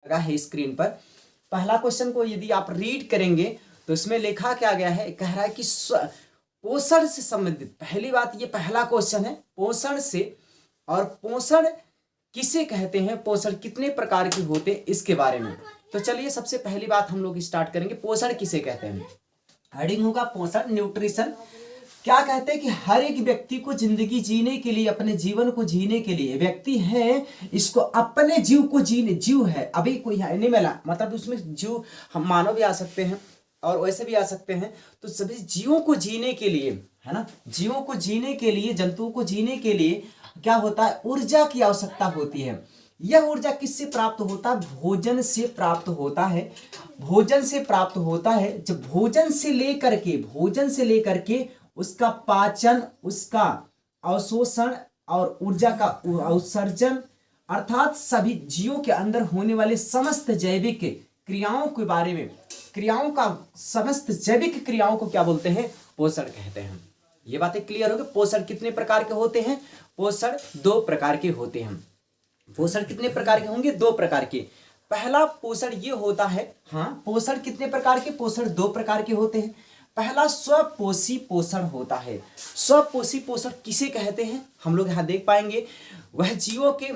रहा है स्क्रीन पर। पहला क्वेश्चन को यदि आप रीड करेंगे तो इसमें लिखा क्या गया है, कह रहा है कि पोषण से संबंधित, पहली बात ये पहला क्वेश्चन है पोषण से, और पोषण किसे कहते हैं, पोषण कितने प्रकार के होते हैं इसके बारे में। तो चलिए सबसे पहली बात हम लोग स्टार्ट करेंगे, पोषण किसे कहते हैं। हेडिंग होगा पोषण, न्यूट्रिशन। क्या कहते हैं कि हर एक व्यक्ति को जिंदगी जीने के लिए, अपने जीवन को जीने के लिए, व्यक्ति है इसको अपने जीव को जीने, जीव है अभी कोई एनिमल है, मतलब उसमें जीव हम मानव भी आ सकते हैं और वैसे भी आ सकते हैं, तो सभी जीवों को जीने के लिए, है ना, जीवों को जीने के लिए, जंतुओं को जीने के लिए क्या होता है, ऊर्जा की आवश्यकता होती है। यह ऊर्जा किससे प्राप्त होता है, भोजन से प्राप्त होता है, भोजन से प्राप्त होता है। जब भोजन से लेकर के उसका पाचन, उसका अवशोषण और ऊर्जा का अवसर्जन, अर्थात सभी जीवों के अंदर होने वाले समस्त जैविक क्रियाओं के बारे में, क्रियाओं का समस्त जैविक क्रियाओं को क्या बोलते हैं, पोषण कहते हैं। ये बातें क्लियर हो गई। पोषण कितने प्रकार के होते हैं, पोषण 2 प्रकार के होते हैं। पोषण कितने प्रकार के होंगे, 2 प्रकार के। पहला पोषण ये होता है, हाँ पोषण कितने प्रकार के, पोषण 2 प्रकार के होते हैं। पहला स्वपोषी पोषण होता है। स्वपोषी पोषण किसे कहते हैं, हम लोग यहाँ देख पाएंगे, वह जीवों के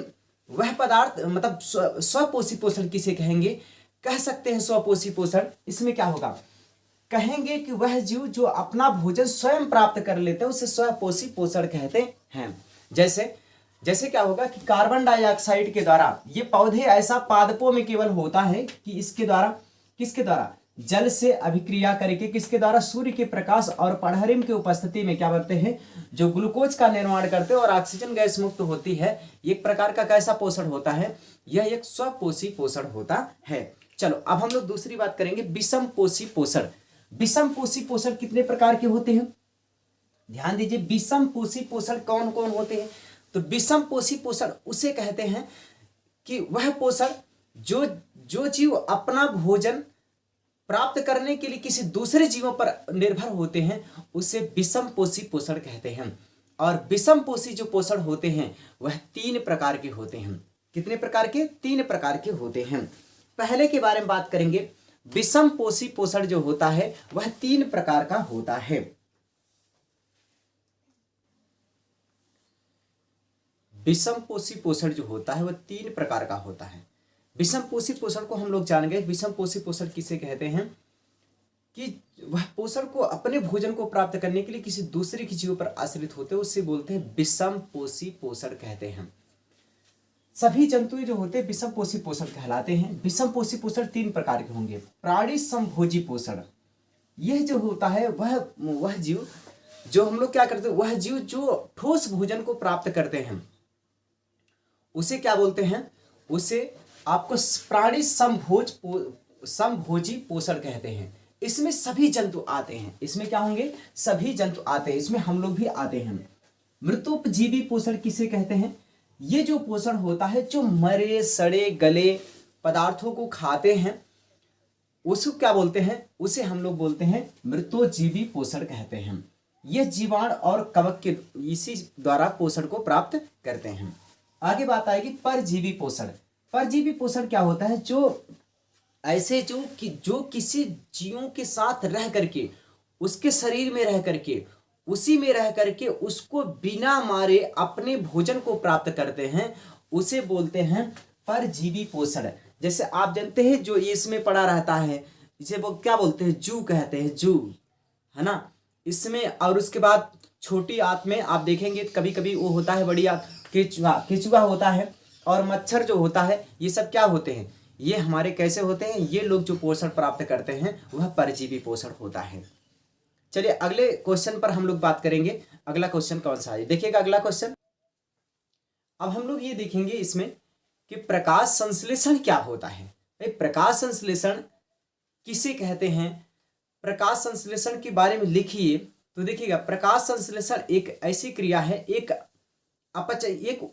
वह पदार्थ, मतलब स्वपोषी पोषण किसे कहेंगे, कह सकते हैं स्वपोषी पोषण। इसमें क्या होगा, कहेंगे कि वह जीव जो अपना भोजन स्वयं प्राप्त कर लेते हैं उसे स्वपोषी पोषण कहते हैं। जैसे क्या होगा कि कार्बन डाइऑक्साइड के द्वारा, ये पौधे ऐसा पादपों में केवल होता है कि इसके द्वारा, किसके द्वारा, जल से अभिक्रिया करके, किसके द्वारा, सूर्य के प्रकाश और पराबैंगन की उपस्थिति में क्या करते हैं, जो ग्लूकोज का निर्माण करते हैं और ऑक्सीजन गैस मुक्त होती है। एक प्रकार का कैसा पोषण होता है, यह एक स्वपोषी पोषण होता है। चलो अब हम लोग दूसरी बात करेंगे, विषम पोषी पोषण। विषम पोषी पोषण कितने प्रकार के होते हैं, ध्यान दीजिए, विषम पोषी पोषण कौन कौन होते हैं। तो विषम पोषी पोषण उसे कहते हैं कि वह पोषण जो जीव अपना भोजन प्राप्त करने के लिए किसी दूसरे जीवों पर निर्भर होते हैं उसे विषम पोषी पोषण कहते हैं। और विषम पोषी जो पोषण होते हैं वह 3 प्रकार के होते हैं। कितने प्रकार के, 3 प्रकार के होते हैं। पहले के बारे में बात करेंगे, विषम पोषी पोषण जो होता है वह 3 प्रकार का होता है। विषम पोषी पोषण जो होता है वह 3 प्रकार का होता है। विषम पोषी पोषण को हम लोग जान गए। विषम पोषी पोषण किसे कहते हैं कि वह पोषण को अपने भोजन को प्राप्त करने के लिए किसी दूसरे की जीव पर आश्रित होते हैं, उससे बोलते हैं विषम पोषी पोषण कहते हैं। सभी जंतु जो होते हैं विषम पोषी पोषण कहलाते हैं। विषम पोषी पोषण 3 प्रकार के होंगे। प्राणी समभोजी पोषण, यह जो होता है वह जीव जो हम लोग क्या करते हैं, वह जीव जो ठोस भोजन को प्राप्त करते हैं उसे क्या बोलते हैं, उसे आपको प्राणी समभोजी पोषण कहते हैं। इसमें सभी जंतु आते हैं, इसमें क्या होंगे, सभी जंतु आते हैं, इसमें हम लोग भी आते हैं। मृतोपजीवी पोषण किसे कहते हैं, ये जो पोषण होता है जो मरे सड़े गले पदार्थों को खाते हैं उसको क्या बोलते हैं, उसे हम लोग बोलते हैं मृतोजीवी पोषण कहते हैं। ये जीवाणु और कवक के इसी द्वारा पोषण को प्राप्त करते हैं। आगे बात आएगी परजीवी पोषण। परजीवी पोषण क्या होता है, जो ऐसे जो किसी जीवों के साथ रह करके, उसके शरीर में रह करके, उसी में रह करके उसको बिना मारे अपने भोजन को प्राप्त करते हैं, उसे बोलते हैं परजीवी पोषण। जैसे आप जानते हैं जो इसमें पड़ा रहता है इसे वो क्या बोलते हैं, जू कहते हैं, जू, है ना, इसमें। और उसके बाद छोटी आंत में आप देखेंगे कभी कभी वो होता है बड़ी आंत, केचुआ होता है, और मच्छर जो होता है, ये सब क्या होते हैं, ये हमारे कैसे होते हैं, ये लोग जो पोषण प्राप्त करते हैं वह परजीवी पोषण होता है। चलिए अगले क्वेश्चन पर हम लोग बात करेंगे। अगला क्वेश्चन कौन सा है, देखिएगा अगला क्वेश्चन। अब हम लोग ये देखेंगे इसमें कि प्रकाश संश्लेषण क्या होता है। भाई प्रकाश संश्लेषण किसे कहते हैं, प्रकाश संश्लेषण के बारे में लिखिए तो देखिएगा, प्रकाश संश्लेषण एक ऐसी क्रिया है, एक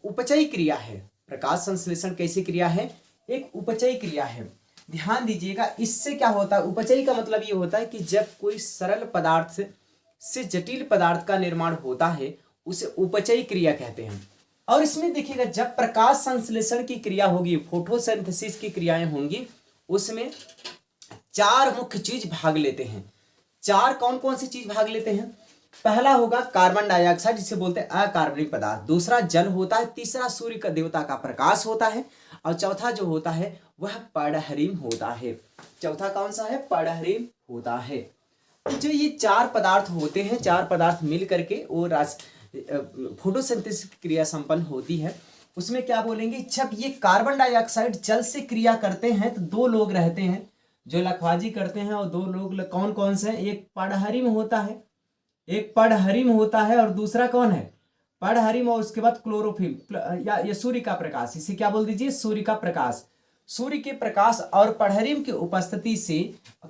उपचयी क्रिया है। प्रकाश संश्लेषण कैसी क्रिया है, एक उपचयी क्रिया है। ध्यान दीजिएगा, इससे क्या होता है, उपचयी का मतलब ये होता है कि जब कोई सरल पदार्थ से जटिल पदार्थ का निर्माण होता है उसे उपचयी क्रिया कहते हैं। और इसमें देखिएगा जब प्रकाश संश्लेषण की क्रिया होगी, फोटोसिंथेसिस की क्रियाएं होंगी, उसमें 4 मुख्य चीज भाग लेते हैं। 4 कौन कौन सी चीज भाग लेते हैं? पहला होगा कार्बन डाइऑक्साइड, जिसे बोलते हैं अकार्बनिक पदार्थ। दूसरा जल होता है। तीसरा सूर्य का देवता का प्रकाश होता है। और चौथा जो होता है वह पर्णहरिम होता है। चौथा कौन सा है? पर्णहरिम होता है। जो ये 4 पदार्थ होते हैं, 4 पदार्थ मिल करके वो फोटोसिंथेसिस क्रिया संपन्न होती है। उसमें क्या बोलेंगे, जब ये कार्बन डाइऑक्साइड जल से क्रिया करते हैं तो 2 लोग रहते हैं जो लखवाजी करते हैं, और 2 लोग कौन कौन से? एक पर्णहरिम होता है, एक पर्णहरिम होता है, और दूसरा कौन है? पर्णहरिम, और उसके बाद क्लोरोफिल या ये सूर्य का प्रकाश, इसे क्या बोल दीजिए? सूर्य का प्रकाश। सूर्य के प्रकाश और पर्णहरिम की उपस्थिति से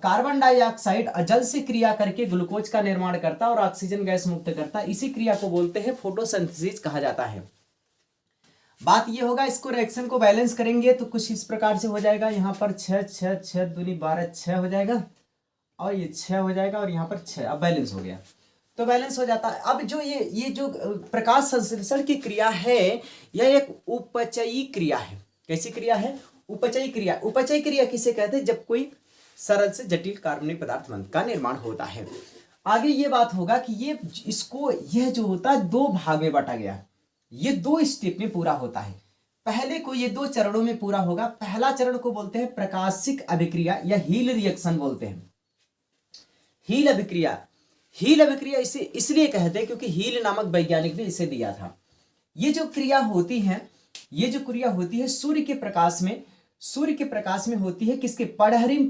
कार्बन डाइऑक्साइड जल से क्रिया करके ग्लूकोज का निर्माण करता है और ऑक्सीजन गैस मुक्त करता है। इसी क्रिया को बोलते हैं फोटोसिंथेसिस कहा जाता है। बात ये होगा, इसको रिएक्शन को बैलेंस करेंगे तो कुछ इस प्रकार से हो जाएगा। यहाँ पर 6 6 6 दूनी 12 6 हो जाएगा, और ये 6 हो जाएगा, और यहाँ पर 6। अब बैलेंस हो गया, तो बैलेंस हो जाता है। अब जो ये जो प्रकाश संश्लेषण की क्रिया है, यह एक उपचयी क्रिया है। कैसी क्रिया है? उपचयी क्रिया। उपचयी क्रिया किसे कहते हैं? जब कोई सरल से जटिल कार्बनिक पदार्थ का निर्माण होता है। आगे ये बात होगा कि यह जो होता है 2 भाग में बांटा गया है। ये 2 स्टेप में पूरा होता है। पहले को ये 2 चरणों में पूरा होगा। पहला चरण को बोलते हैं प्रकाशिक अभिक्रिया या हील रिएक्शन बोलते हैं। हील अभिक्रिया, हील अभिक्रिया इसे इसलिए कहते हैं क्योंकि हील नामक वैज्ञानिक ने इसे दिया था। ये जो क्रिया होती है, ये जो क्रिया होती है सूर्य के प्रकाश में होती है। किसके? पर्णहरिम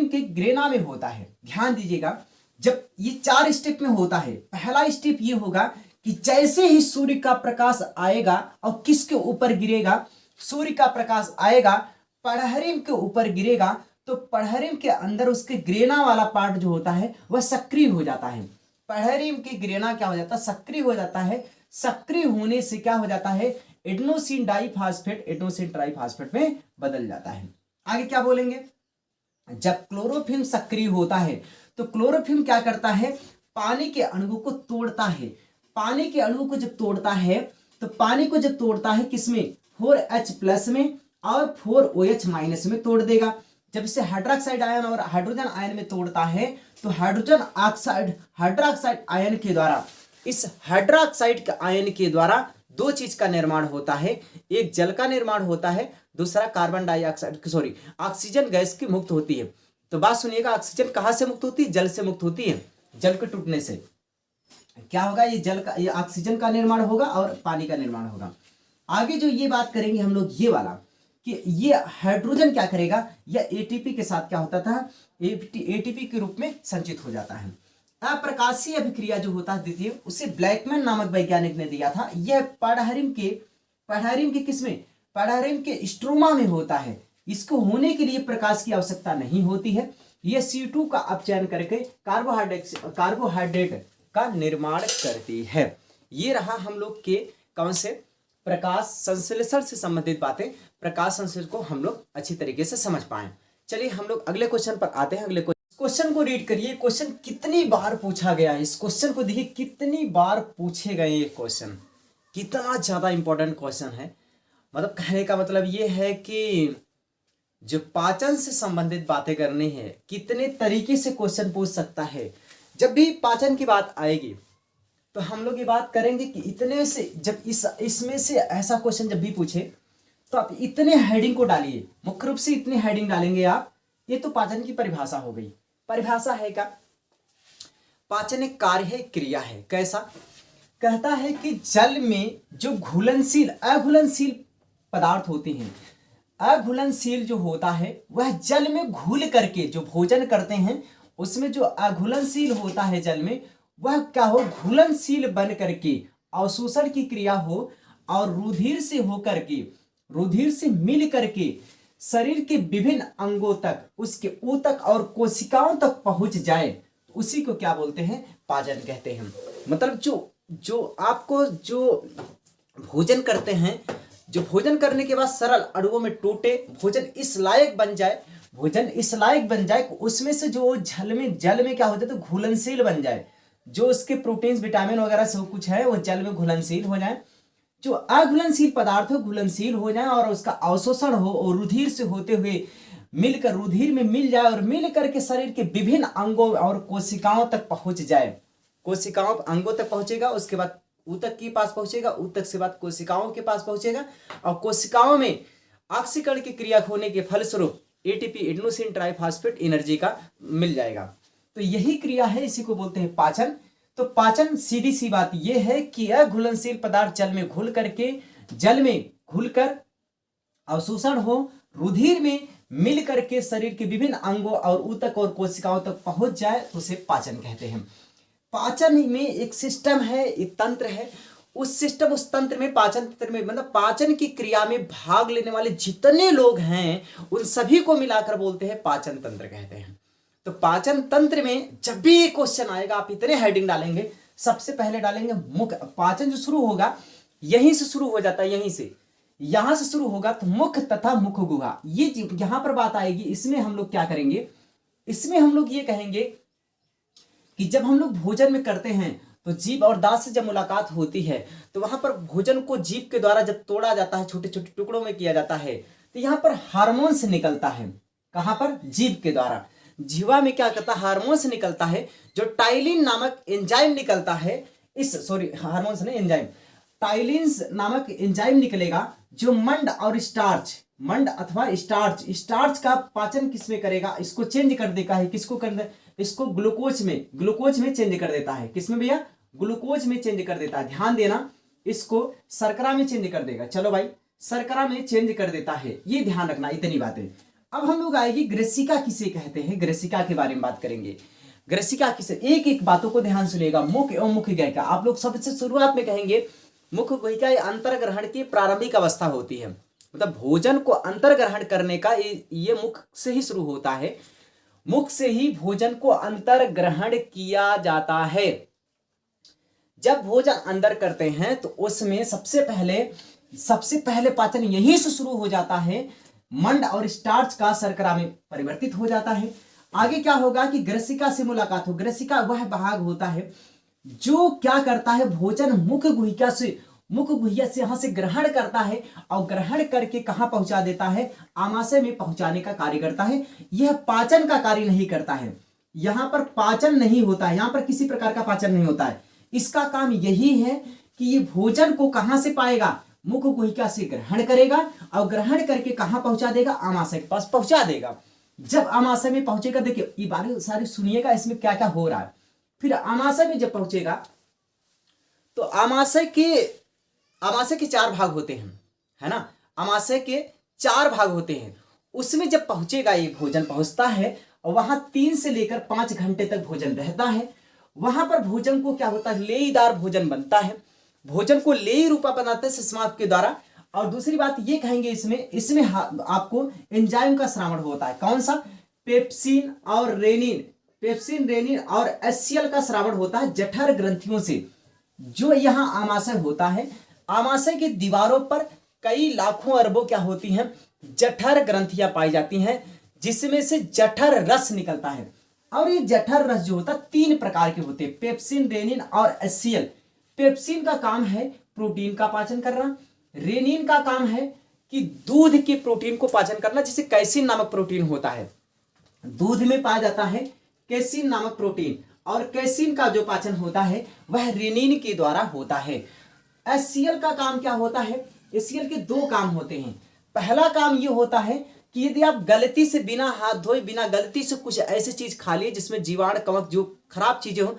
के ग्रेना में होता है। ध्यान दीजिएगा, जब ये 4 स्टेप में होता है। पहला स्टेप ये होगा कि जैसे ही सूर्य का प्रकाश आएगा और किसके ऊपर गिरेगा? सूर्य का प्रकाश आएगा, पर्णहरिम के ऊपर गिरेगा, तो पर्णहरिम के अंदर उसके ग्रेना वाला पार्ट जो होता है वह सक्रिय हो जाता है। पर्णहरिम की ग्रेना क्या हो जाता है? सक्रिय हो जाता है। सक्रिय होने से क्या हो जाता है? एडेनोसिन डाइफॉस्फेट एडेनोसिन ट्राइफॉस्फेट में बदल जाता है। आगे क्या बोलेंगे? जब क्लोरोफिल्म सक्रिय होता है तो क्लोरोफिल्म क्या करता है? पानी के अणु को तोड़ता है। पानी के अणु को जब तोड़ता है तो पानी को जब तोड़ता है किसमें? 4H+ में और 4OH- में तोड़ देगा। जब इसे हाइड्रोक्साइड आयन और हाइड्रोजन आयन में तोड़ता है तो हाइड्रोक्साइड आयन के द्वारा, इस हाइड्रोक्साइड आयन के द्वारा 2 चीज का निर्माण होता है। एक जल का निर्माण होता है, दूसरा ऑक्सीजन गैस की मुक्त होती है। तो बात सुनिएगा, ऑक्सीजन कहां से मुक्त होती है? जल से मुक्त होती है। जल के टूटने से क्या होगा? ये ऑक्सीजन का निर्माण होगा और पानी का निर्माण होगा। आगे जो ये बात करेंगे हम लोग, ये वाला कि ये हाइड्रोजन क्या करेगा? यह एटीपी के साथ क्या होता था? एटीपी के रूप में संचित हो जाता है। अप्रकाशीय अभिक्रिया जो होता है द्वितीय, उसे ब्लैकमैन नामक वैज्ञानिक ने दिया था। यह पर्णहरिम के किसमें? पर्णहरिम के स्ट्रोमा में होता है। इसको होने के लिए प्रकाश की आवश्यकता नहीं होती है। यह C2 का अपचयन करके कार्बोहाइड्रेट का निर्माण करती है। ये रहा हम लोग के कौन से प्रकाश संश्लेषण से संबंधित बातें। प्रकाश संश्लेषण को हम लोग अच्छी तरीके से समझ पाए। चलिए हम लोग अगले क्वेश्चन पर आते हैं। अगले क्वेश्चन को रीड करिए। क्वेश्चन कितनी बार पूछा गया है, इस क्वेश्चन को देखिए कितनी बार पूछे गए। ये क्वेश्चन कितना ज्यादा इंपॉर्टेंट क्वेश्चन है। मतलब कहने का मतलब ये है कि जो पाचन से संबंधित बातें करनी है, कितने तरीके से क्वेश्चन पूछ सकता है। जब भी पाचन की बात आएगी तो हम लोग ये बात करेंगे कि इतने से, जब इसमें से ऐसा क्वेश्चन जब भी पूछे तो आप इतने हेडिंग को डालिए। मुख्य रूप से इतने हेडिंग डालेंगे आप। ये तो पाचन की परिभाषा हो गई। परिभाषा है क्या? पाचन एक कार्य है, क्रिया है। कैसा? कहता है कि जल में जो अघुलनशील पदार्थ होते हैं, अघुलनशील जो होता है वह जल में घुल करके जो भोजन करते हैं, उसमें जो अघुलनशील होता है जल में, वह क्या हो? घुलनशील बन करके अवशोषण की क्रिया हो और रुधिर से मिल करके शरीर के विभिन्न अंगों तक, उसके ऊतक और कोशिकाओं तक पहुंच जाए, उसी को क्या बोलते हैं? पाचन कहते हैं। मतलब जो आपको जो भोजन करते हैं, जो भोजन करने के बाद सरल अणुओं में टूटे, भोजन इस लायक बन जाए, उसमें से जो जल में क्या हो जाए? तो घुलनशील बन जाए। जो उसके प्रोटीन्स, विटामिन वगैरह सब कुछ है वो जल में घुलनशील हो जाए, जो अघुलनशील पदार्थ हो घुलनशील हो जाए और उसका अवशोषण हो और रुधिर से होते हुए मिलकर रुधिर में मिल जाए और मिल करके शरीर के विभिन्न अंगों और कोशिकाओं तक पहुंच जाए। कोशिकाओं अंगों तक पहुंचेगा, उसके बाद ऊतक के पास पहुंचेगा, ऊतक से बाद कोशिकाओं के पास पहुंचेगा और कोशिकाओं में ऑक्सीकरण की क्रिया होने के फलस्वरूप एटीपी एडेनोसिन ट्राइफॉस्फेट एनर्जी का मिल जाएगा। तो यही क्रिया है, इसी को बोलते हैं पाचन। तो पाचन सीधी सी बात यह है कि अघुलनशील पदार्थ जल में घुलकर अवशोषण हो, रुधिर में मिल करके शरीर के विभिन्न अंगों और ऊतक और कोशिकाओं तक पहुंच जाए तो उसे पाचन कहते हैं। पाचन में एक सिस्टम है, एक तंत्र है, उस तंत्र में पाचन तंत्र में मतलब पाचन की क्रिया में भाग लेने वाले जितने लोग हैं उन सभी को मिलाकर बोलते हैं पाचन तंत्र कहते हैं। तो पाचन तंत्र में जब भी ये क्वेश्चन आएगा आप इतने हेडिंग डालेंगे। सबसे पहले डालेंगे मुख। पाचन जो शुरू होगा यहीं से शुरू हो जाता है, यहां से शुरू होगा तो मुख तथा मुख गुहा, ये यहां पर बात आएगी। इसमें हम लोग क्या करेंगे, इसमें हम लोग ये कहेंगे कि जब हम लोग भोजन में करते हैं तो जीभ और दांत से जब मुलाकात होती है तो वहां पर भोजन को जीभ के द्वारा जब तोड़ा जाता है, छोटे छोटे टुकड़ों में किया जाता है, तो यहाँ पर हार्मोन्स निकलता है। कहां पर, जीभ के द्वारा। जीवा में क्या करता है, हार्मोन्स निकलता है, जो टाइलिन नामक एंजाइम निकलता है। हार्मोन्स नहीं, एंजाइम। टाइलिन्स नामक एंजाइम निकलेगा जो मंड और स्टार्च, मंड अथवा स्टार्च का पाचन किसमें करेगा, इसको चेंज कर देगा है। किसको कर दे, इसको ग्लूकोज में चेंज कर देता है। किसमें भैया, ग्लूकोज में चेंज कर देता है। ध्यान देना, इसको शर्करा में चेंज कर देगा। चलो भाई, शर्करा में चेंज कर देता है, ये ध्यान रखना, इतनी बातें। अब हम लोग आएगी ग्रेसिका किसे कहते हैं, ग्रेसिका के बारे में बात करेंगे। ग्रेसिका किसे, एक एक बातों को ध्यान सुनिएगा। मुख एवं मुख गुहिका, आप लोग सबसे शुरुआत में कहेंगे मुख गुहिका अंतर ग्रहण की प्रारंभिक अवस्था होती है। मतलब भोजन को अंतर ग्रहण करने का ये मुख से ही शुरू होता है। मुख से ही भोजन को अंतर ग्रहण किया जाता है। जब भोजन अंदर करते हैं तो उसमें सबसे पहले पाचन यहीं से शुरू हो जाता है। मंड और स्टार्च का शर्करा में परिवर्तित हो जाता है। आगे क्या होगा कि ग्रेसिका से मुलाकात हो। ग्रेसिका वह भाग होता है जो क्या करता है, भोजन मुख गुहिका से यहां से ग्रहण करता है और ग्रहण करके कहां पहुंचा देता है, आमाशय में पहुंचाने का कार्य करता है। यह पाचन का कार्य नहीं करता है। यहां पर पाचन नहीं होता है, यहां पर किसी प्रकार का पाचन नहीं होता है। इसका काम यही है कि ये भोजन को कहां से पाएगा, मुख गुहिका से ग्रहण करेगा और ग्रहण करके कहां पहुंचा देगा, आमाशय के पास पहुंचा देगा। जब आमाशय में पहुंचेगा, देखिए ये बातें सारी सुनिएगा, इसमें क्या क्या हो रहा है। फिर आमाशय में जब पहुंचेगा तो आमाशय के 4 भाग होते हैं, है ना। आमाशय के 4 भाग होते हैं। उसमें जब पहुंचेगा, ये भोजन पहुंचता है और वहां 3 से लेकर 5 घंटे तक भोजन रहता है। वहां पर भोजन को क्या होता है, लेईदार भोजन बनता है। भोजन को लेई रूपा बनाते हैं सुषुम्ना के द्वारा। और दूसरी बात ये कहेंगे, इसमें आपको एंजाइम का श्रावण होता है। कौन सा, पेप्सिन रेनिन और एचसीएल का श्रावण होता है जठर ग्रंथियों से, जो यहाँ आमाशय होता है। आमाशय की दीवारों पर कई लाखों अरबों क्या होती हैं, जठर ग्रंथियां पाई जाती हैं, जिसमें से जठर रस निकलता है। और ये जठर रस जो होता है 3 प्रकार के होते हैं, पेप्सिन, रेनिन और एचसीएल। पेप्सिन का काम है प्रोटीन का पाचन करना। रेनिन का काम है कि दूध के प्रोटीन को पाचन करना, जिसे कैसिन नामक प्रोटीन होता है। दूध में पाया जाता है कैसिन नामक प्रोटीन, और कैसिन का जो पाचन होता है वह रेनिन के द्वारा होता है। एचसीएल का काम क्या होता है, एचसीएल के 2 काम होते हैं। पहला काम ये होता है कि यदि आप गलती से बिना हाथ धोए, बिना गलती से कुछ ऐसी चीज खा लिए जिसमें जीवाणु, कवक, जो खराब चीजें हो,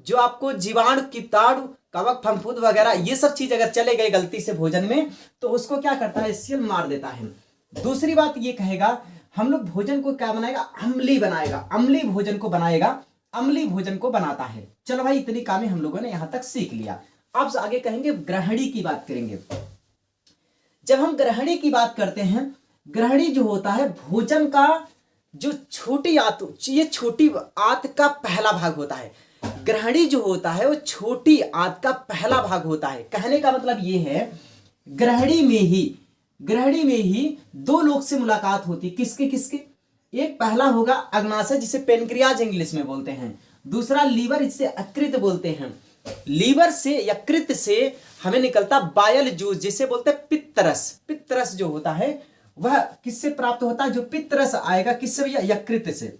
जो आपको जीवाणु, कीटाणु, कवक, फफूंद वगैरह ये सब चीज अगर चले गए गलती से भोजन में, तो उसको क्या करता है, एचसीएल मार देता है। दूसरी बात ये कहेगा, हम लोग भोजन को क्या बनाएगा, अम्लीय बनाएगा, अम्लीय भोजन को बनाएगा, अम्लीय भोजन को बनाता है। चलो भाई, इतनी कामें हम लोगों ने यहां तक सीख लिया। अब आगे कहेंगे ग्रहणी की बात करेंगे। जब हम ग्रहणी की बात करते हैं, ग्रहणी जो होता है भोजन का जो छोटी आंत, ये छोटी आंत का पहला भाग होता है। ग्रहणी जो होता है वो छोटी आंत का पहला भाग होता है। कहने का मतलब ये है, ग्रहणी में ही 2 लोग से मुलाकात होती। किसके, एक पहला होगा अग्नाशय, जिसे पेनक्रियाज इंग्लिश में बोलते हैं। दूसरा लीवर, जिसे यकृत बोलते हैं। लीवर से, यकृत से हमें निकलता बायल जूस, जिसे बोलते हैं पित्तरस। पित्तरस जो होता है वह किससे प्राप्त होता है? जो पित्तरस आएगा किससे भैया? यकृत से।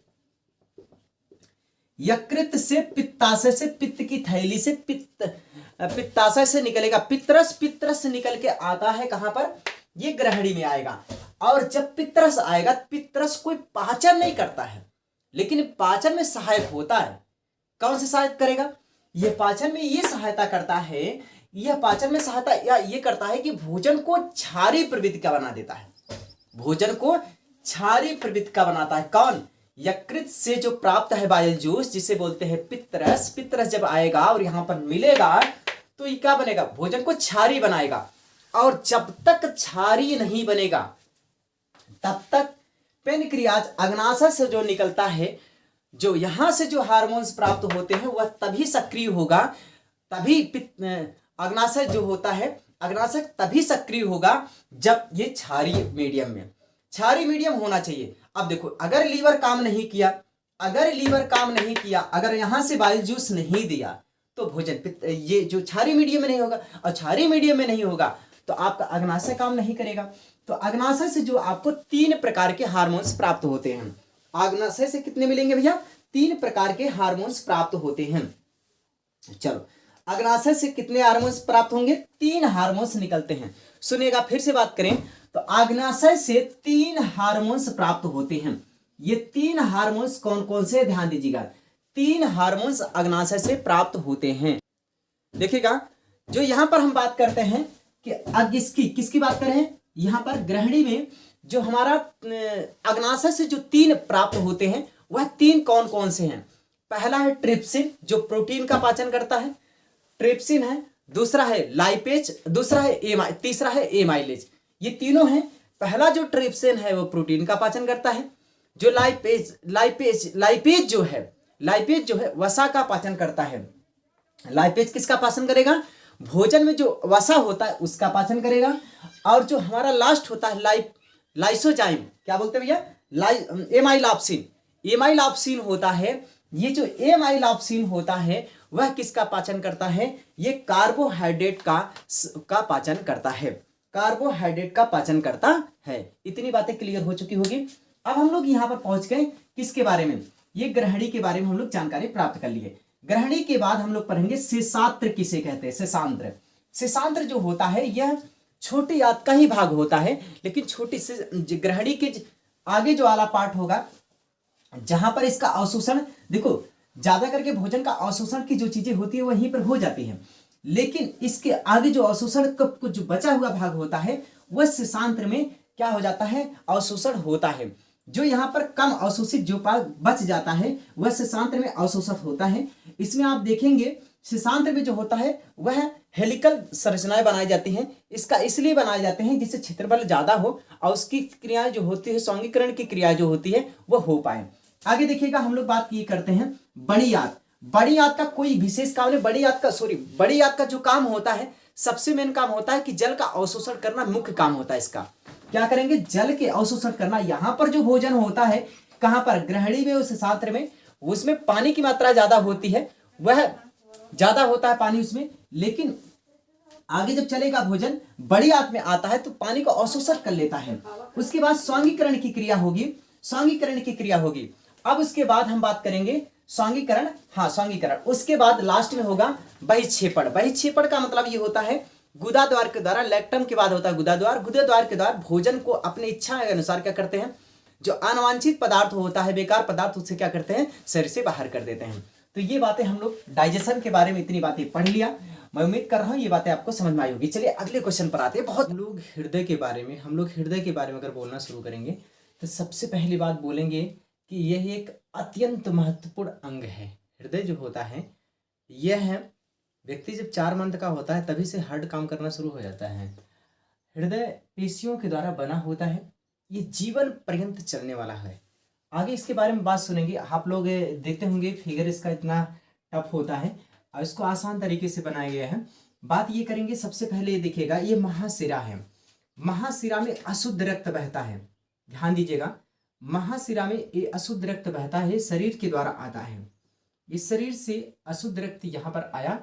यकृत से, पित्ताशय से, पित्त की थैली से, पित्ताशय से निकलेगा पित्तरस। पित्तरस से निकल के आता है कहां पर? ये ग्रहणी में आएगा। और जब पित्तरस आएगा, पित्तरस कोई पाचन नहीं करता है, लेकिन पाचन में सहायक होता है। कौन से सहायता करेगा? यह पाचन में ये सहायता करता है, यह पाचन में सहायता या ये करता है कि भोजन को क्षारीय प्रवृत्ति का बना देता है। भोजन को क्षारीय प्रवृत्ति का बनाता है। कौन? यकृत से जो प्राप्त है बायल जूस, जिसे बोलते हैं पित्तरस। पित्तरस जब आएगा और यहां पर मिलेगा तो ये क्या बनेगा? भोजन को क्षारीय बनाएगा। और जब तक क्षारीय नहीं बनेगा तब तक पेनक्रियाज, अग्नाशय से जो निकलता है, जो यहां से जो हार्मोन्स प्राप्त होते हैं वह तभी सक्रिय होगा, तभी अग्नाशय जो होता है, अग्नाशय तभी सक्रिय होगा जब ये क्षारीय मीडियम में, क्षारीय मीडियम होना चाहिए। अब देखो, अगर लीवर काम नहीं किया, अगर लीवर काम नहीं किया, अगर यहां से बाइल जूस नहीं दिया, तो भोजन ये जो क्षारीय मीडियम में नहीं होगा, और क्षारीय मीडियम में नहीं होगा तो आपका अग्नाशय काम नहीं करेगा। तो अग्नाशय से जो आपको 3 प्रकार के हार्मोन्स प्राप्त होते हैं। अग्नाशय से कितने मिलेंगे भैया? 3 प्रकार के हार्मोन्स प्राप्त होते हैं। चलो, अग्नाशय से कितने हार्मोन्स प्राप्त होंगे? 3 हार्मोन्स निकलते हैं। सुनिएगा, फिर से बात करें तो अग्नाशय से 3 हार्मोन्स प्राप्त होते हैं। ये 3 हार्मोन्स कौन कौन से? ध्यान दीजिएगा, 3 हार्मोन्स अग्नाशय से प्राप्त होते हैं। देखिएगा, जो यहां पर हम बात करते हैं कि अब किसकी बात कर रहे हैं? यहां पर ग्रहणी में जो हमारा अग्नाशय से जो 3 प्राप्त होते हैं वह 3 कौन कौन से हैं? पहला है ट्रिप्सिन, जो प्रोटीन का पाचन करता है, ट्रिप्सिन है। दूसरा है लाइपेज, दूसरा है तीसरा है एमाइलेज। ये तीनों हैं। पहला जो ट्रिप्सिन है वो प्रोटीन का पाचन करता है। जो लाइपेज जो है वसा का पाचन करता है। लाइपेज किसका पाचन करेगा? भोजन में जो वसा होता है उसका पाचन करेगा। और जो हमारा लास्ट होता है लाइसोजाइम, क्या बोलते हैं भैया? एमाइलॉप्सिन। एमाइलॉप्सिन होता है, ये जो एमाइलॉप्सिन होता है वह किसका पाचन करता है? ये कार्बोहाइड्रेट का पाचन करता है। कार्बोहाइड्रेट का पाचन करता है। इतनी बातें क्लियर हो चुकी होगी। अब हम लोग यहाँ पर पहुंच गए किसके बारे में? ये ग्रहणी के बारे में हम लोग जानकारी प्राप्त कर लिए। ग्रहणी के बाद हम लोग पढ़ेंगे शेषात्र किसे कहते हैं? शेषांत्र। शेषांत्र जो होता है यह छोटी आंत का ही भाग होता है, लेकिन छोटी से ग्रहणी के आगे जो वाला पार्ट होगा जहां पर इसका अवशोषण, देखो ज्यादा करके भोजन का अवशोषण की जो चीजें होती है वहीं पर हो जाती है, लेकिन इसके आगे जो अवशोषण का कुछ जो बचा हुआ भाग होता है वह शेषांत्र में क्या हो जाता है? अवशोषण होता है। जो यहाँ पर कम अवशोषित जो भाग बच जाता है वह शेषांत्र में अवशोषित होता है। इसमें आप देखेंगे शेषांत्र में जो होता है वह हेलिकल संरचनाएं बनाई जाती हैं। इसका इसलिए बनाए जाते हैं जिससे क्षेत्रफल ज्यादा हो और उसकी क्रियाएं जो होती है, स्वांगीकरण की क्रिया जो होती है वो हो पाए। आगे देखिएगा, हम लोग बात ये करते हैं बड़ी आंत। बड़ी आंत का कोई विशेष काम नहीं। बड़ी आंत का जो काम होता है, सबसे मेन काम होता है कि जल का अवशोषण करना मुख्य काम होता है इसका। क्या करेंगे? जल के अवशोषण करना। यहाँ पर जो भोजन होता है कहां पर? ग्रहणी में, उस क्षेत्र में, उसमें पानी की मात्रा ज्यादा होती है, वह ज्यादा होता है पानी उसमें, लेकिन आगे जब चलेगा भोजन बड़ी आंत में आता है तो पानी को अवशोषण कर लेता है। उसके बाद स्वांगीकरण की क्रिया होगी। अब उसके बाद हम बात करेंगे स्वांगीकरण। उसके बाद लास्ट में होगा बहिक्षेपण। बहिक्षेपण का मतलब ये होता है गुदाद्वार के द्वारा, लेक्टम के बाद होता है गुदाद्वार के द्वारा भोजन को अपनी इच्छा के अनुसार क्या करते हैं? जो अनवांछित पदार्थ होता है, बेकार पदार्थ, उससे क्या करते हैं? शरीर से बाहर कर देते हैं। तो ये बातें हम लोग डाइजेशन के बारे में इतनी बातें पढ़ लिया। मैं उम्मीद कर रहा हूँ ये बातें आपको समझ में आई होगी। चलिए अगले क्वेश्चन पर आते हैं। हम लोग हृदय के बारे में अगर बोलना शुरू करेंगे तो सबसे पहली बात बोलेंगे कि यह एक अत्यंत महत्वपूर्ण अंग है। हृदय जो होता है यह व्यक्ति जब 4 मंथ का होता है तभी से हार्ट काम करना शुरू हो जाता है। हृदय पेशियों के द्वारा बना होता है। ये जीवन पर्यंत चलने वाला है। आगे इसके बारे में बात सुनेंगे। आप लोग देखते होंगे फिगर इसका इतना टफ होता है और इसको आसान तरीके से बनाया गया है। बात ये करेंगे, सबसे पहले ये देखिएगा, ये महाशिरा है। महाशिरा में अशुद्ध रक्त बहता है। ध्यान दीजिएगा, महाशिरा में ये अशुद्ध रक्त बहता है, शरीर के द्वारा आता है। इस शरीर से अशुद्ध रक्त यहाँ पर आया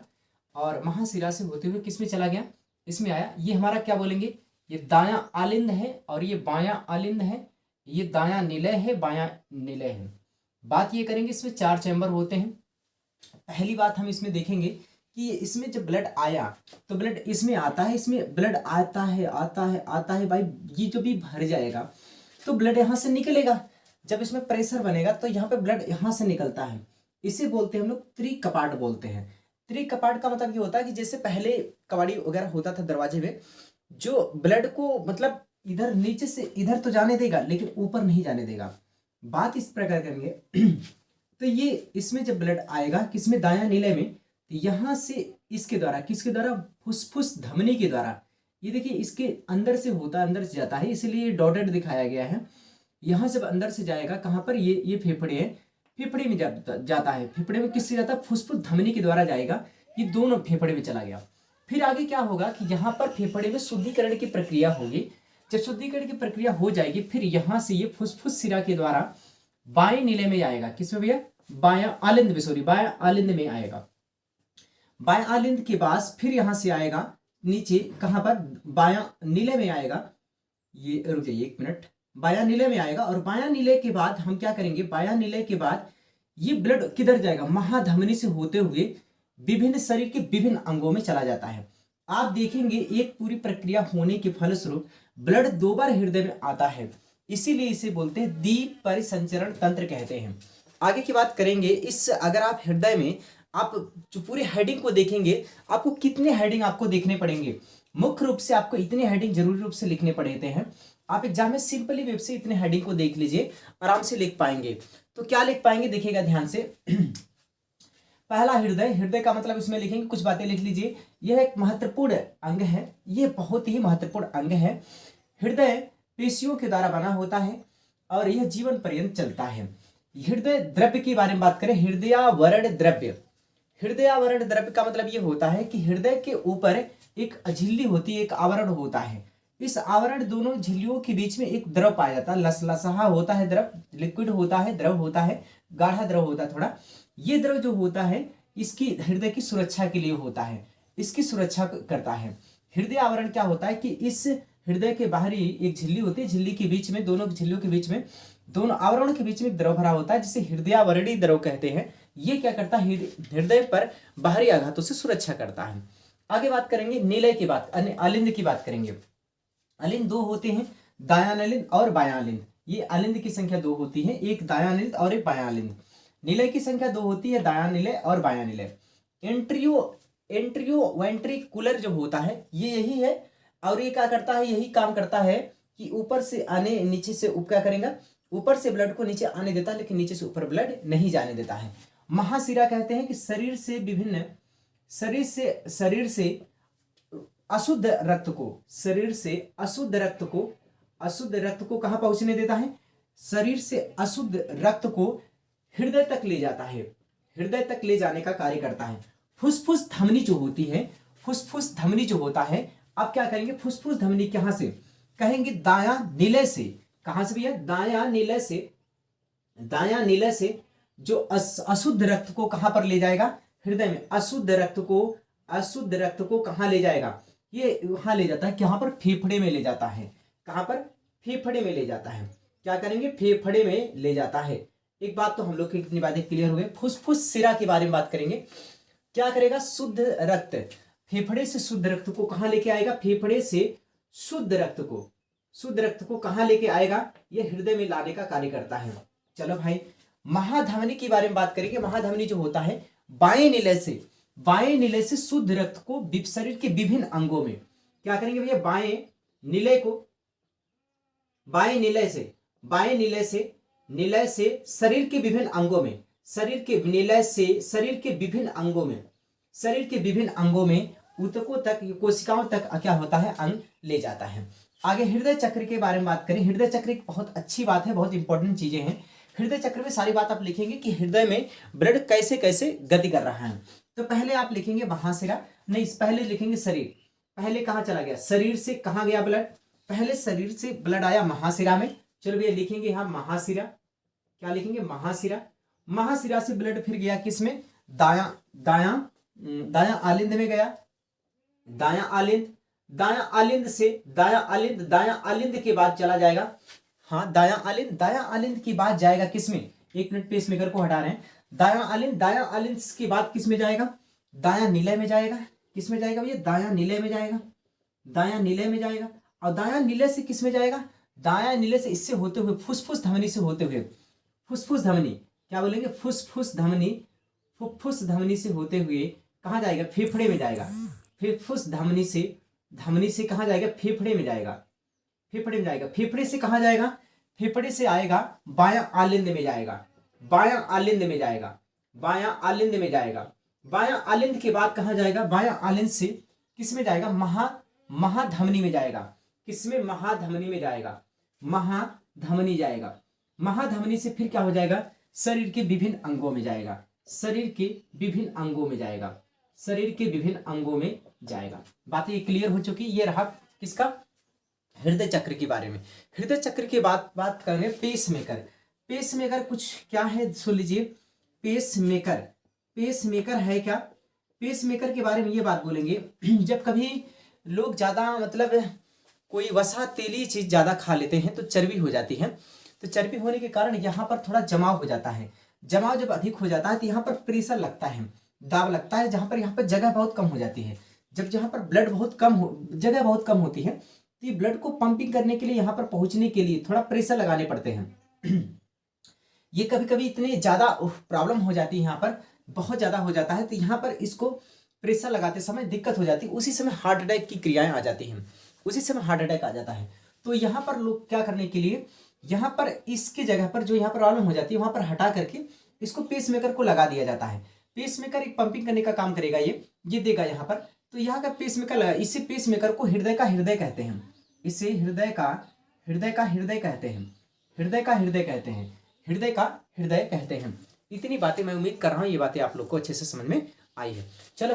और महाशिरा से होते हुए किस में चला गया, इसमें आया। ये हमारा क्या बोलेंगे, ये दायां आलिंद है और ये बायां आलिंद है, ये दायां निलय है, बायां निलय है। बात ये करेंगे इसमें 4 चैम्बर होते हैं। पहली बात हम इसमें देखेंगे कि इसमें जब ब्लड आया तो ब्लड इसमें आता है, इसमें ब्लड आता है आता है आता है भाई, ये जो भी भर जाएगा तो ब्लड यहाँ से निकलेगा। जब इसमें प्रेशर बनेगा तो यहाँ पे ब्लड यहाँ से निकलता है, इसे बोलते हैं हम लोग त्रिकपाट बोलते हैं। त्रिकपाट का मतलब ये होता है कि जैसे पहले कबाड़ी वगैरह होता था दरवाजे में, जो ब्लड को मतलब इधर नीचे से इधर तो जाने देगा लेकिन ऊपर नहीं जाने देगा। बात इस प्रकार करेंगे तो ये इसमें जब ब्लड आएगा किसमें, दायां नीले में, तो यहाँ से इसके द्वारा, किसके द्वारा, फुसफुस धमनी के द्वारा, ये देखिए इसके अंदर से होता है, अंदर से जाता है, इसलिए डॉटेड दिखाया गया है। यहाँ जब अंदर से जाएगा कहाँ पर, ये फेफड़े है, फेफड़े में जाता है। फेफड़े में किससे जाता है, फुसफुस धमनी के द्वारा जाएगा, ये दोनों फेफड़े में चला गया। फिर आगे क्या होगा कि यहाँ पर फेफड़े में शुद्धिकरण की प्रक्रिया होगी। जब शुद्धिकरण की प्रक्रिया हो जाएगी फिर यहाँ से ये फुसफुस सिरा के द्वारा बाएं नीले में आएगा। किसमें भैया, बायां आलिंद में, सॉरी बायां आलिंद में आएगा। बायां आलिंद के बाद फिर यहाँ से आएगा नीचे, कहाँ पर, बायां नीले में आएगा। ये रुक जाइए 1 मिनट, बायां नीले में आएगा। और बायां नीले के बाद हम क्या करेंगे, बायां नीले के बाद ये ब्लड किधर जाएगा, महाधमनी से होते हुए विभिन्न शरीर के विभिन्न अंगों में चला जाता है। आप देखेंगे एक पूरी प्रक्रिया होने के फलस्वरूप ब्लड 2 बार हृदय में आता है, इसीलिए इसे बोलते हैं द्वीप परिसंचरण तंत्र कहते हैं। आगे की बात करेंगे इस, अगर आप हृदय में आप जो पूरे हेडिंग को देखेंगे, आपको कितने हेडिंग आपको देखने पड़ेंगे, मुख्य रूप से आपको इतने हेडिंग जरूरी रूप से लिखने पड़ते हैं। आप एग्जाम में सिंपली वेब से इतने हेडिंग को देख लीजिए, आराम से लिख पाएंगे। तो क्या लिख पाएंगे, देखिएगा ध्यान से। पहला हृदय, हृदय का मतलब इसमें लिखेंगे, कुछ बातें लिख लीजिए। यह एक महत्वपूर्ण अंग है, यह बहुत ही महत्वपूर्ण अंग है। हृदय पेशियों के द्वारा बना होता है और यह जीवन पर्यंत चलता है। हृदय द्रव्य के बारे में बात करें, हृदयावरण द्रव्य, हृदयावरण द्रव्य का मतलब यह होता है कि हृदय के ऊपर एक झिल्ली होती है, एक आवरण होता है। इस आवरण दोनों झिल्लियों के बीच में एक द्रव पाया जाता है, लसलसाहा होता है द्रव, लिक्विड होता है, द्रव होता है, गाढ़ा द्रव होता है थोड़ा। ये द्रव जो होता है इसकी हृदय की सुरक्षा के लिए होता है, इसकी सुरक्षा करता है। हृदय आवरण क्या होता है कि इस हृदय के बाहरी एक झिल्ली होती है, झिल्ली के बीच में, दोनों झिल्लियों के बीच में, दोनों आवरणों के बीच में एक द्रव भरा होता है जिसे हृदयावरणीय द्रव कहते हैं। ये क्या करता है, हृदय पर बाहरी आघातों से सुरक्षा करता है। आगे बात करेंगे निलय की बात, अलिंद की बात करेंगे। अलिंद 2 होते हैं, दायां और बायां अलिंद। ये अलिंद की संख्या 2 होती है, एक दायां अलिंद और एक बायां अलिंद। निलय की संख्या 2 होती है, दायां निलय और बायां निलय। एंट्रियो वेंट्रिकुलर जो होता है ये यही है, और ये क्या करता है, यही काम करता है कि ऊपर से आने, नीचे से क्या करेगा, ऊपर से ब्लड को नीचे आने देता है लेकिन नीचे से ऊपर ब्लड नहीं जाने देता है। महाशिरा कहते हैं कि शरीर से अशुद्ध रक्त को कहां पहुंचने देता है, शरीर से अशुद्ध रक्त को हृदय तक ले जाता है, हृदय तक ले जाने का कार्य करता है। फुसफुस धमनी जो होती है, फुसफुस धमनी जो होता है, आप क्या करेंगे, फुसफुस धमनी कहां से कहेंगे, दायां निलय से। कहां से भैया, दायां निलय से जो अशुद्ध रक्त को कहां पर ले जाएगा, हृदय में। अशुद्ध रक्त को कहां ले जाएगा, ये वहां ले जाता है, कहां पर, फेफड़े में ले जाता है। कहां पर, फेफड़े में ले जाता है। क्या करेंगे, फेफड़े में ले जाता है। एक बात तो हम लोग की कितनी बातें क्लियर हो गई। फुसफुस सिरा के बारे में बात करेंगे। क्या करेगा, शुद्ध रक्त, फेफड़े से शुद्ध रक्त को कहां लेके आएगा, फेफड़े से शुद्ध रक्त को कहां लेके आएगा, ये हृदय में लाने का कार्य करता है। चलो भाई, महाधमनी के बारे में बात करेंगे। महाधमनी जो होता है, बाएं निलय से शुद्ध रक्त को शरीर के विभिन्न अंगों में, क्या करेंगे भैया, बाएं निलय से शरीर के विभिन्न अंगों में, शरीर के विभिन्न अंगों में ऊतकों तक, कोशिकाओं तक क्या होता है, अंग ले जाता है। आगे हृदय चक्र के बारे में बात करें। हृदय चक्र एक बहुत अच्छी बात है, बहुत इंपॉर्टेंट चीजें हैं। हृदय चक्र में सारी बात आप लिखेंगे कि हृदय में ब्लड कैसे कैसे गति कर रहा है। तो पहले आप लिखेंगे महाशिरा, नहीं पहले लिखेंगे शरीर। पहले कहां चला गया, शरीर से कहां गया ब्लड, पहले शरीर से ब्लड आया महाशिरा में। चलो भैया लिखेंगे यहां महाशिरा, क्या लिखेंगे, महाशिरा। महाशिरा से ब्लड फिर गया किसमें, दायां दायां आलिंद में गया, दायां आलिंद, दायां आलिंद से दायां आलिंद, दायां आलिंद के बाद चला जाएगा, हाँ दायां आलिंद, दायां आलिंद के बाद जाएगा किसमें, एक मिनट पेसमेकर को हटा रहे हैं, दायां आलिंद, दायां आलिंद के बाद किस में जाएगा, दायां निलय में जाएगा, किस में जाएगा भैया, दायां निलय में जाएगा, दायां निलय में जाएगा, और दायां निलय से किस में जाएगा, दायां निलय से इससे होते हुए फुसफुस धमनी से होते हुए, फुसफुस धमनी क्या बोलेंगे, फुसफुस धमनी, फुफ्फुस धमनी से होते हुए कहाँ जाएगा, फेफड़े में जाएगा, फुफ्फुस धमनी से कहाँ जाएगा, फेफड़े में जाएगा, फेफड़े में जाएगा, फेफड़े से कहाँ जाएगा, फेफड़े से आएगा बायां आलिंद में जाएगा, बायां आलिंद में जाएगा, बायां आलिंद में जाएगा, बायां आलिंद के बाद कहाँ जाएगा, बायां आलिंद से किस में जाएगा, महाधमनी में जाएगा, किसमें, महाधमनी में जाएगा, महाधमनी जाएगा, महाधमनी से फिर क्या हो जाएगा, शरीर के विभिन्न अंगों में जाएगा, शरीर के विभिन्न अंगों में जाएगा, शरीर के विभिन्न अंगों में जाएगा। बात ये क्लियर हो चुकी। ये रहा किसका, हृदय चक्र के बारे में। हृदय चक्र के बाद बात करेंगे पेसमेकर। पेसमेकर कुछ क्या है सुन लीजिए, पेसमेकर, पेसमेकर है क्या, पेसमेकर के बारे में ये बात बोलेंगे, जब कभी लोग ज्यादा मतलब कोई वसा तेली चीज ज्यादा खा लेते हैं तो चर्बी हो जाती है, तो चर्बी होने के कारण यहाँ पर थोड़ा जमाव हो जाता है, जमाव जब अधिक हो जाता है तो यहाँ पर प्रेशर लगता है, दाब लगता है, जहाँ पर यहाँ पर जगह बहुत कम हो जाती है, जब जहाँ पर ब्लड बहुत कम हो, जगह बहुत कम होती है, तो ये ब्लड को पंपिंग करने के लिए यहाँ पर पहुंचने के लिए थोड़ा प्रेशर लगाने पड़ते हैं। ये कभी कभी इतने ज्यादा प्रॉब्लम हो जाती है, यहाँ पर बहुत ज्यादा हो जाता है, तो यहाँ पर इसको प्रेशर लगाते समय दिक्कत हो जाती है, उसी समय हार्ट अटैक की क्रियाएं आ जाती हैं, उसी समय हार्ट अटैक आ जाता है। तो यहाँ पर लोग क्या करने के लिए, यहाँ पर इसके जगह पर जो यहाँ पर प्रॉब्लम हो जाती है वहां पर हटा करके इसको पेसमेकर को लगा दिया जाता है। पेसमेकर एक पंपिंग करने का काम करेगा, ये देगा यहाँ पर, तो यहाँ का पेसमेकर लगा, इसी पेसमेकर को हृदय का हृदय कहते हैं, इसे हृदय का हृदय कहते हैं, हृदय का हृदय कहते हैं, हृदय का हृदय कहते हैं। इतनी बातें मैं उम्मीद कर रहा हूँ ये बातें आप लोग को अच्छे से समझ में आई है। चलो भाई।